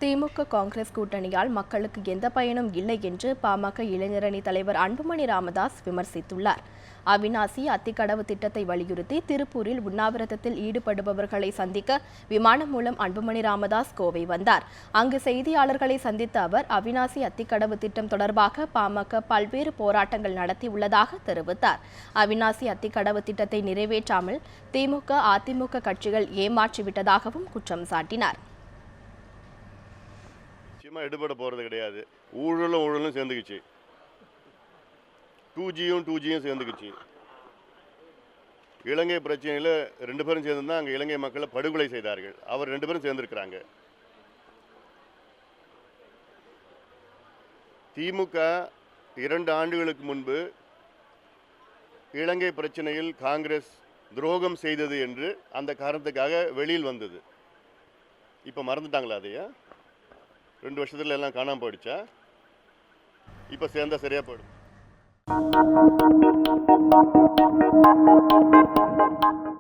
திமுக காங்கிரஸ் கூட்டணியால் மக்களுக்கு எந்த பயனும் இல்லை என்று பாமக இளைஞரணி தலைவர் அன்புமணி ராமதாஸ் விமர்சித்துள்ளார். அவிநாசி அத்திக்கடவு திட்டத்தை வலியுறுத்தி திருப்பூரில் உண்ணாவிரதத்தில் ஈடுபடுபவர்களை சந்திக்க விமானம் மூலம் அன்புமணி ராமதாஸ் கோவை வந்தார். அங்கு செய்தியாளர்களை சந்தித்த அவர் அவிநாசி அத்திக்கடவு திட்டம் தொடர்பாக பாமக பல்வேறு போராட்டங்கள் நடத்தியுள்ளதாக தெரிவித்தார். அவிநாசி அத்திக்கடவு திட்டத்தை நிறைவேற்றாமல் திமுக, அதிமுக கட்சிகள் ஏமாற்றிவிட்டதாகவும் குற்றம் சாட்டினார். எடுபட போகிறது கிடையாது. ஊழலும் சேர்ந்துக்குச்சு, 2Gயும் சேர்ந்துக்குச்சு. இலங்கை பிரச்சனையில் 2 பேரும் சேர்ந்து தான் அங்கே இலங்கை மக்களை படுகொலை செய்தார்கள். அவர் 2 பேரும் சேர்ந்துருக்கிறாங்க. திமுக 2 ஆண்டுகளுக்கு முன்பு இலங்கை பிரச்சனையில் காங்கிரஸ் துரோகம் செய்தது என்று அந்த காரணத்துக்காக வெளியில் வந்தது. இப்போ மறந்துட்டாங்களா அதையா? 2 வருஷத்துல எல்லாம் காணாம போயிடுச்சா? இப்போ சேர்ந்தா சரியா போயிடும்.